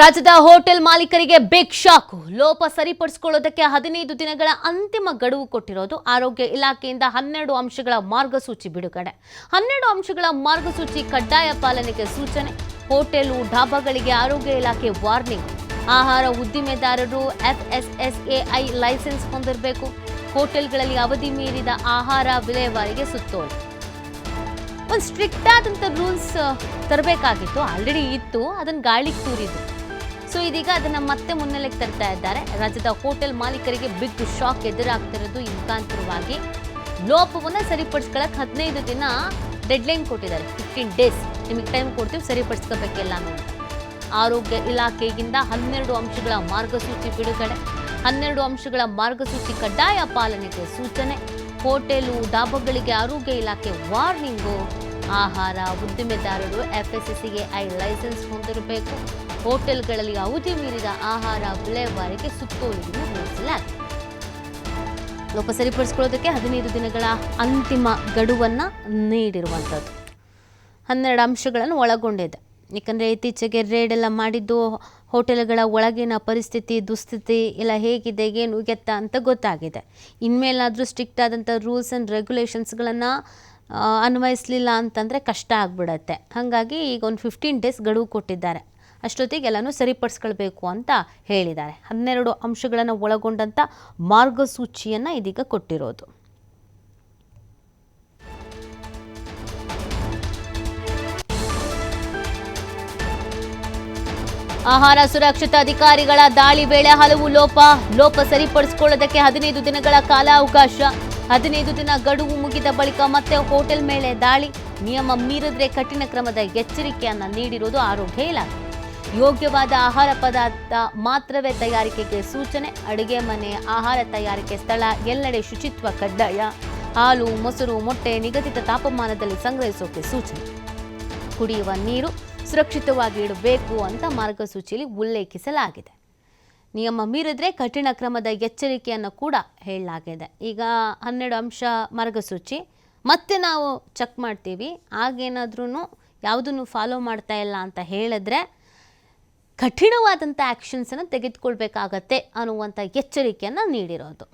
ರಾಜ್ಯದ ಹೋಟೆಲ್ ಮಾಲೀಕರಿಗೆ big shock. ಲೋಪ ಸರಿಪಡಿಸಿಕೊಳ್ಳೋದಕ್ಕೆ 15 ದಿನಗಳ ಅಂತಿಮ ಗಡುವು ಕೊಟ್ಟಿರೋದು. ಆರೋಗ್ಯ ಇಲಾಖೆಯಿಂದ 12 ಅಂಶಗಳ ಮಾರ್ಗಸೂಚಿ ಬಿಡುಗಡೆ. 12 ಅಂಶಗಳ ಮಾರ್ಗಸೂಚಿ ಕಡ್ಡಾಯ ಪಾಲನೆಗೆ ಸೂಚನೆ. ಹೋಟೆಲು ಢಾಬಾಗಳಿಗೆ ಆರೋಗ್ಯ ಇಲಾಖೆ ವಾರ್ನಿಂಗ್. ಆಹಾರ ಉದ್ದಿಮೆದಾರರು FSSAI ಲೈಸೆನ್ಸ್ ಹೊಂದಿರಬೇಕು. ಹೋಟೆಲ್ಗಳಲ್ಲಿ ಅವಧಿ ಮೀರಿದ ಆಹಾರ ವಿಲೇವಾರಿಗೆ ಸುತ್ತೋಲೆ. ಒಂದು ಸ್ಟ್ರಿಕ್ಟ್ ಆದಂಥ ರೂಲ್ಸ್ ತರಬೇಕಾಗಿತ್ತು, ಆಲ್ರೆಡಿ ಇತ್ತು, ಅದನ್ನು ಗಾಳಿಗೆ ತೂರಿದ್ದು. ಸೊ ಇದೀಗ ಅದನ್ನು ಮತ್ತೆ ಮುನ್ನೆಲೆಗೆ ತರ್ತಾ ಇದ್ದಾರೆ. ರಾಜ್ಯದ ಹೋಟೆಲ್ ಮಾಲೀಕರಿಗೆ ಬಿಗ್ ಶಾಕ್ ಎದುರಾಗ್ತಿರೋದು ಈ ಮುಖಾಂತರವಾಗಿ ಲೋಪವನ್ನು ಸರಿಪಡಿಸ್ಕೊಳ್ಳೋಕೆ 15 ದಿನ ಡೆಡ್ಲೈನ್ ಕೊಟ್ಟಿದ್ದಾರೆ. 15 ಡೇಸ್ ನಿಮಗೆ ಟೈಮ್ ಕೊಡ್ತೀವಿ, ಸರಿಪಡಿಸ್ಕೋಬೇಕೆಲ್ಲ ಅಂತ. ಆರೋಗ್ಯ ಇಲಾಖೆಯಿಂದ 12 ಅಂಶಗಳ ಮಾರ್ಗಸೂಚಿ ಬಿಡುಗಡೆ. 12 ಅಂಶಗಳ ಮಾರ್ಗಸೂಚಿ ಕಡ್ಡಾಯ ಪಾಲನೆಗೆ ಸೂಚನೆ. ಹೋಟೆಲು ಢಾಬಾಗಳಿಗೆ ಆರೋಗ್ಯ ಇಲಾಖೆ ವಾರ್ನಿಂಗು. ಆಹಾರ ಉದ್ದಿಮೆದಾರರು FSSAI ಲೈಸೆನ್ಸ್ ಹೊಂದಿರಬೇಕು. ಹೋಟೆಲ್ಗಳಲ್ಲಿ ಅವಧಿ ಮೀರಿದ ಆಹಾರ ವಿಲೇವಾರಿಗೆ ಸುತ್ತೋಲೆಯನ್ನು ಹೊರಡಿಸಲಾಗಿದೆ. ಲೋಪ ಸರಿಪಡಿಸಿಕೊಳ್ಳೋದಕ್ಕೆ 15 ದಿನಗಳ ಅಂತಿಮ ಗಡುವನ್ನು ನೀಡಿರುವಂಥದ್ದು. 12 ಅಂಶಗಳನ್ನು ಒಳಗೊಂಡಿದೆ. ಯಾಕಂದರೆ ಇತ್ತೀಚೆಗೆ ರೇಡ್ ಎಲ್ಲ ಮಾಡಿದ್ದು ಹೋಟೆಲ್ಗಳ ಒಳಗಿನ ಪರಿಸ್ಥಿತಿ ದುಸ್ಥಿತಿ ಎಲ್ಲ ಹೇಗಿದೆ ಏನು ಎತ್ತ ಅಂತ ಗೊತ್ತಾಗಿದೆ. ಇನ್ಮೇಲಾದರೂ ಸ್ಟ್ರಿಕ್ಟ್ ಆದಂಥ ರೂಲ್ಸ್ ಆ್ಯಂಡ್ ರೆಗ್ಯುಲೇಷನ್ಸ್ಗಳನ್ನು ಅನ್ವಯಿಸಲಿಲ್ಲ ಅಂತಂದರೆ ಕಷ್ಟ ಆಗಿಬಿಡತ್ತೆ. ಹಾಗಾಗಿ ಈಗ ಒಂದು 15 ಡೇಸ್ ಗಡುವು ಕೊಟ್ಟಿದ್ದಾರೆ. ಅಷ್ಟೊತ್ತಿಗೆ ಎಲ್ಲನೂ ಸರಿಪಡಿಸ್ಕೊಳ್ಬೇಕು ಅಂತ ಹೇಳಿದ್ದಾರೆ. 12 ಅಂಶಗಳನ್ನು ಒಳಗೊಂಡಂಥ ಮಾರ್ಗಸೂಚಿಯನ್ನು ಇದೀಗ ಕೊಟ್ಟಿರೋದು. ಆಹಾರ ಸುರಕ್ಷತಾ ಅಧಿಕಾರಿಗಳ ದಾಳಿ ವೇಳೆ ಹಲವು ಲೋಪ ಸರಿಪಡಿಸಿಕೊಳ್ಳೋದಕ್ಕೆ 15 ದಿನಗಳ ಕಾಲಾವಕಾಶ. 15 ದಿನ ಗಡುವು ಮುಗಿದ ಬಳಿಕ ಮತ್ತೆ ಹೋಟೆಲ್ ಮೇಲೆ ದಾಳಿ. ನಿಯಮ ಮೀರಿದ್ರೆ ಕಠಿಣ ಕ್ರಮದ ಎಚ್ಚರಿಕೆಯನ್ನು ನೀಡಿರುವುದು ಆರೋಗ್ಯ ಇಲಾಖೆ. ಯೋಗ್ಯವಾದ ಆಹಾರ ಪದಾರ್ಥ ಮಾತ್ರವೇ ತಯಾರಿಕೆಗೆ ಸೂಚನೆ. ಅಡುಗೆ ಮನೆ, ಆಹಾರ ತಯಾರಿಕೆ ಸ್ಥಳ ಎಲ್ಲೆಡೆ ಶುಚಿತ್ವ ಕಡ್ಡಾಯ. ಹಾಲು, ಮೊಸರು, ಮೊಟ್ಟೆ ನಿಗದಿತ ತಾಪಮಾನದಲ್ಲಿ ಸಂಗ್ರಹಿಸೋಕೆ ಸೂಚನೆ. ಕುಡಿಯುವ ನೀರು ಸುರಕ್ಷಿತವಾಗಿ ಇಡಬೇಕು ಅಂತ ಮಾರ್ಗಸೂಚಿಯಲ್ಲಿ ಉಲ್ಲೇಖಿಸಲಾಗಿದೆ. ನಿಯಮ ಮೀರಿದ್ರೆ ಕಠಿಣ ಕ್ರಮದ ಎಚ್ಚರಿಕೆಯನ್ನು ಕೂಡ ಹೇಳಲಾಗಿದೆ. ಈಗ 12 ಅಂಶ ಮಾರ್ಗಸೂಚಿ ಮತ್ತೆ ನಾವು ಚೆಕ್ ಮಾಡ್ತೀವಿ, ಆಗೇನಾದ್ರೂ ಯಾವುದನ್ನು ಫಾಲೋ ಮಾಡ್ತಾ ಇಲ್ಲ ಅಂತ ಹೇಳಿದ್ರೆ ಕಠಿಣವಾದಂಥ ಆ್ಯಕ್ಷನ್ಸನ್ನು ತೆಗೆದುಕೊಳ್ಬೇಕಾಗತ್ತೆ ಅನ್ನುವಂಥ ಎಚ್ಚರಿಕೆಯನ್ನು ನೀಡಿರೋದು.